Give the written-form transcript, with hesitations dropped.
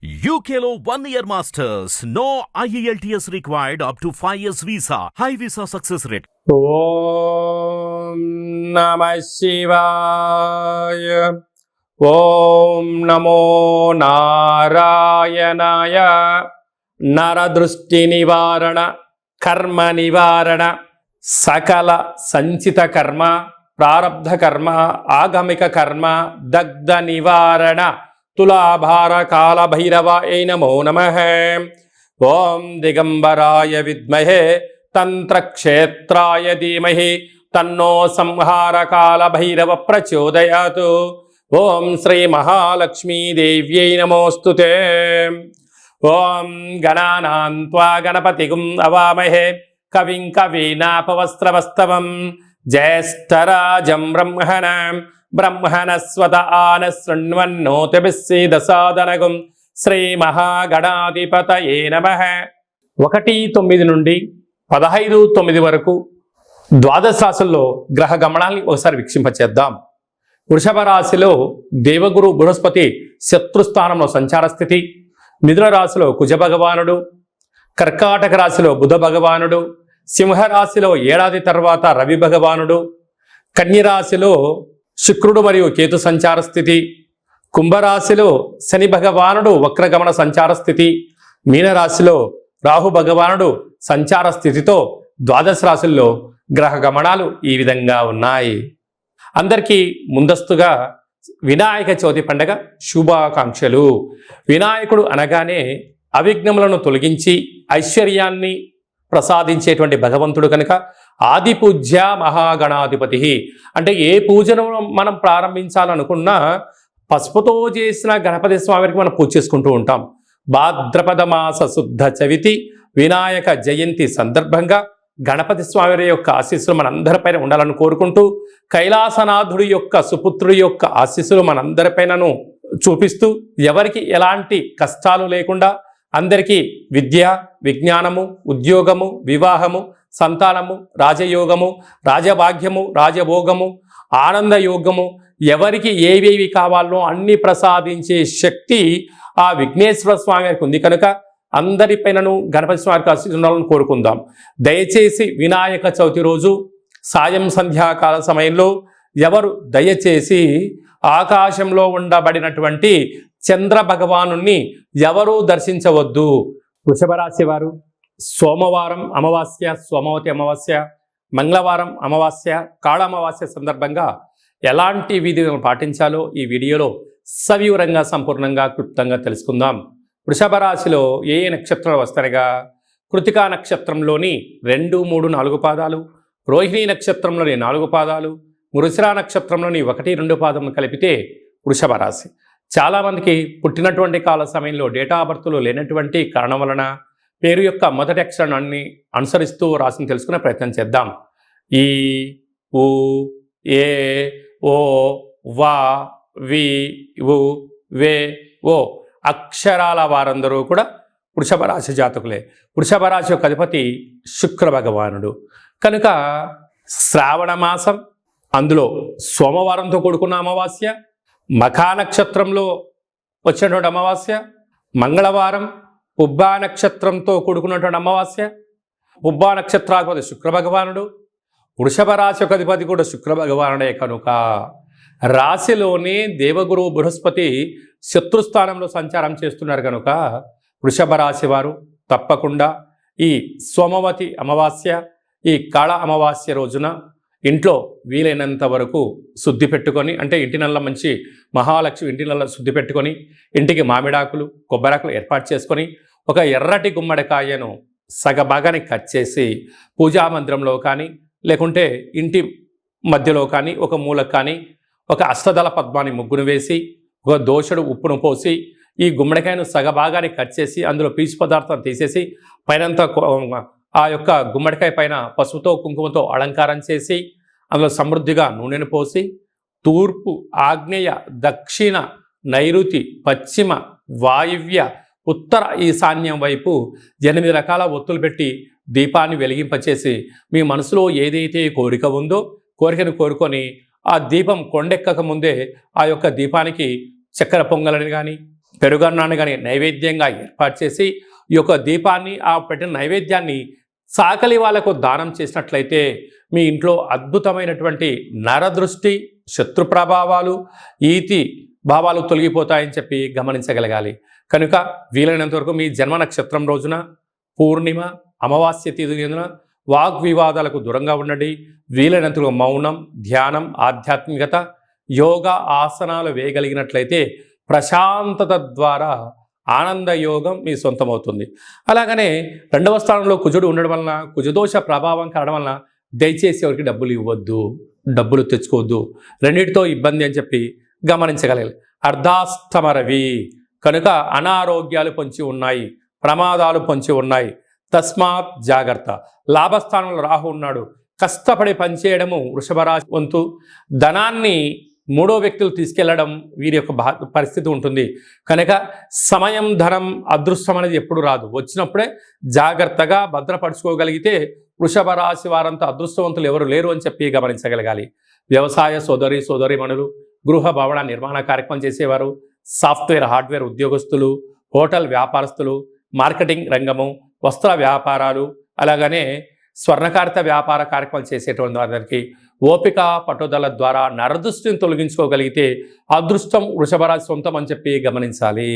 UKLO 1 year masters. No IELTS required up to 5 years visa. High visa success rate. ఓం నమ శివాయ. ఓం నమో నారాయణాయ. నరదృష్టి నివారణ, కర్మ నివారణ, సకల సంచిత కర్మ, ప్రారబ్ధ కర్మ, ఆగమిక కర్మ, దగ్ధ నివారణ, తులాభార కాల భైరవాయ నమో నమః. ఓం దిగంబరాయ విద్మహే తంత్రక్షేత్రాయ ధీమహి తన్నో సంహార కాల భైరవ ప్రచోదయాత్. ఓం శ్రీ మహాలక్ష్మీదేవ్యై నమోస్తుతే. ఓం గణానాం త్వా గణపతిగుం అవామహే కవిం కవీనాపవస్త్రవస్తవం జ్యేష్ఠరాజం బ్రహ్మణస్వత ఆన శృణ్వన్నోతిభిస్సీదసాదనగుం. శ్రీ మహాగణాధిపతయే నమః. 1-9 నుండి 15-9 వరకు ద్వాదశ రాశుల్లో గ్రహ గమనాల్ని ఒకసారి వీక్షింపచేద్దాం. వృషభ రాశిలో దేవగురు బృహస్పతి శత్రుస్థానంలో సంచార స్థితి, మిథున రాశిలో కుజ భగవానుడు, కర్కాటక రాశిలో బుధ భగవానుడు, సింహరాశిలో ఏడాది తర్వాత రవి భగవానుడు, కన్యరాశిలో శుక్రుడు మరియు కేతు సంచార స్థితి, కుంభరాశిలో శని భగవానుడు వక్రగమన సంచార స్థితి, మీనరాశిలో రాహు భగవానుడు సంచార స్థితితో ద్వాదశ రాశుల్లో గ్రహ గమనాలు ఈ విధంగా ఉన్నాయి. అందరికీ ముందస్తుగా వినాయక చవితి పండగ శుభాకాంక్షలు. వినాయకుడు అనగానే అవిఘ్నములను తొలగించి ఐశ్వర్యాన్ని ప్రసాదించేటువంటి భగవంతుడు కనుక ఆది పూజ్య మహాగణాధిపతి. అంటే ఏ పూజను మనం ప్రారంభించాలనుకున్నా పసుపుతో చేసిన గణపతి స్వామికి మనం పూజ చేసుకుంటూ ఉంటాం. భాద్రపద మాస శుద్ధ చవితి వినాయక జయంతి సందర్భంగా గణపతి స్వామి యొక్క ఆశీస్సులు మనందరిపైన ఉండాలని కోరుకుంటూ, కైలాసనాథుడి యొక్క సుపుత్రుడి యొక్క ఆశీస్సులు మనందరిపైనను చూపిస్తూ, ఎవరికి ఎలాంటి కష్టాలు లేకుండా అందరికీ విద్య, విజ్ఞానము, ఉద్యోగము, వివాహము, సంతానము, రాజయోగము, రాజభాగ్యము, రాజభోగము, ఆనందయోగము, ఎవరికి ఏవేవి కావాలో అన్ని ప్రసాదించే శక్తి ఆ విఘ్నేశ్వర స్వామి వారికి ఉంది కనుక అందరిపైనను గణపతి స్వామికి ఆశీర్వాదాలను కోరుకుందాం. దయచేసి వినాయక చవితి రోజు సాయం సంధ్యాకాల సమయంలో ఎవరు దయచేసి ఆకాశంలో ఉండబడినటువంటి చంద్ర భగవాను ఎవరూ దర్శించవద్దు. వృషభ రాశి వారు సోమవారం అమావాస్య, సోమవతి అమావాస్య, మంగళవారం అమావాస్య, కాళ అమావాస్య సందర్భంగా ఎలాంటి విధులను పాటించాలో ఈ వీడియోలో సవివరంగా సంపూర్ణంగా క్లుప్తంగా తెలుసుకుందాం. వృషభ రాశిలో ఏ నక్షత్రాలు వస్తాయిగా, కృతికా నక్షత్రంలోని 2, 3, 4 పాదాలు, రోహిణీ నక్షత్రంలోని 4 పాదాలు, మృగశిర నక్షత్రంలోని 1, 2 పాదములు కలిపితే వృషభ రాశి. చాలామందికి పుట్టినటువంటి కాల సమయంలో డేటా ఆఫ్ బర్త్లు లేనటువంటి కారణం వలన పేరు యొక్క మొదటి అక్షరాన్ని అనుసరిస్తూ రాశిని తెలుసుకునే ప్రయత్నం చేద్దాం. ఈ, ఉ, ఏ, ఓ, వా, వి, ఉ, వే, ఓ అక్షరాల వారందరూ కూడా వృషభ రాశి జాతకులే. వృషభ రాశి యొక్క అధిపతి శుక్ర భగవానుడు కనుక శ్రావణ మాసం, అందులో సోమవారంతో కూడుకున్న అమావాస్య, మఖా నక్షత్రంలో వచ్చినటువంటి అమావాస్య, మంగళవారం పుబ్బా నక్షత్రంతో కూడుకున్నటువంటి అమావాస్య, పుబ్బా నక్షత్రాధిపతి శుక్ర భగవానుడు, వృషభ రాశి యొక్క అధిపతి కూడా శుక్ర భగవానుడే కనుక రాశిలోనే దేవగురు బృహస్పతి శత్రుస్థానంలో సంచారం చేస్తున్నారు కనుక వృషభ రాశి వారు తప్పకుండా ఈ సోమవతి అమావాస్య, ఈ కాళ అమావాస్య రోజున ఇంట్లో వీలైనంత వరకు శుద్ధి పెట్టుకొని, అంటే ఇంటి నల్ల మంచి మహాలక్ష్మి ఇంటి నల్ల శుద్ధి పెట్టుకొని, ఇంటికి మామిడాకులు, కొబ్బరాకులు ఏర్పాటు చేసుకొని, ఒక ఎర్రటి గుమ్మడికాయను సగభాగాన్ని కట్ చేసి పూజా మందిరంలో కానీ లేకుంటే ఇంటి మధ్యలో కానీ ఒక మూలకు కానీ ఒక అష్టదళ పద్మాన్ని ముగ్గును వేసి, ఒక దోషుడు ఉప్పును పోసి, ఈ గుమ్మడికాయను సగభాగాన్ని కట్ చేసి అందులో పీచు పదార్థం తీసేసి పైనంతా ఆ యొక్క గుమ్మడికాయ పైన పసుపుతో కుంకుమతో అలంకారం చేసి అందులో సమృద్ధిగా నూనెను పోసి, తూర్పు, ఆగ్నేయ, దక్షిణ, నైరుతి, పశ్చిమ, వాయువ్య, ఉత్తర, ఈశాన్యం వైపు 8 రకాల ఒత్తులు పెట్టి దీపాన్ని వెలిగింపచేసి మీ మనసులో ఏదైతే కోరిక ఉందో కోరికను కోరుకొని ఆ దీపం కొండెక్కక ముందే ఆ యొక్క దీపానికి చక్కెర పొంగలని కానీ పెరుగన్నాన్ని కానీ నైవేద్యంగా ఏర్పాటు చేసి ఈ యొక్క దీపాన్ని ఆ పెట్టిన నైవేద్యాన్ని సాకలి వాళ్ళకు దానం చేసినట్లయితే మీ ఇంట్లో అద్భుతమైనటువంటి నరదృష్టి, శత్రు ప్రభావాలు, ఈతి భావాలు తొలగిపోతాయని చెప్పి గమనించగలగాలి. కనుక వీలైనంత వరకు మీ జన్మ నక్షత్రం రోజున, పూర్ణిమ, అమావాస్య తిథిన వాగ్వివాదాలకు దూరంగా ఉండండి. వీలైనంత మౌనం, ధ్యానం, ఆధ్యాత్మికత, యోగా ఆసనాలు వేయగలిగినట్లయితే ప్రశాంతత ద్వారా ఆనంద యోగం మీ సొంతమవుతుంది. అలాగనే 2వ స్థానంలో కుజుడు ఉండడం వలన, కుజదోష ప్రభావం కావడం వలన దయచేసి ఎవరికి డబ్బులు ఇవ్వద్దు, డబ్బులు తెచ్చుకోవద్దు, రెండింటితో ఇబ్బంది అని చెప్పి గమనించగలగాలి. అర్ధాష్టమ రవి కనుక అనారోగ్యాలు పొంచి ఉన్నాయి, ప్రమాదాలు పొంచి ఉన్నాయి. తస్మాత్ జాగ్రత్త. లాభస్థానంలో రాహు ఉన్నాడు. కష్టపడి పనిచేయడము వృషభ రాశి వంతు. ధనాన్ని 3వ వ్యక్తులు తీసుకెళ్లడం వీరి యొక్క పరిస్థితి ఉంటుంది. కనుక సమయం, ధనం, అదృష్టం అనేది ఎప్పుడు రాదు. వచ్చినప్పుడే జాగ్రత్తగా భద్రపరుచుకోగలిగితే వృషభ రాశి వారంతా అదృష్టవంతులు ఎవరు లేరు అని చెప్పి గమనించగలగాలి. వ్యవసాయ సోదరీమణులు, గృహ భవన నిర్మాణ కార్యక్రమం చేసేవారు, సాఫ్ట్వేర్, హార్డ్వేర్ ఉద్యోగస్తులు, హోటల్ వ్యాపారస్తులు, మార్కెటింగ్ రంగము, వస్త్ర వ్యాపారాలు, అలాగనే స్వర్ణకారిత వ్యాపార కార్యక్రమాలు చేసేటువంటి వారికి ఓపిక, పట్టుదల ద్వారా నరదృష్టిని తొలగించుకోగలిగితే అదృష్టం వృషభ రాశి సొంతం అని చెప్పి గమనించాలి.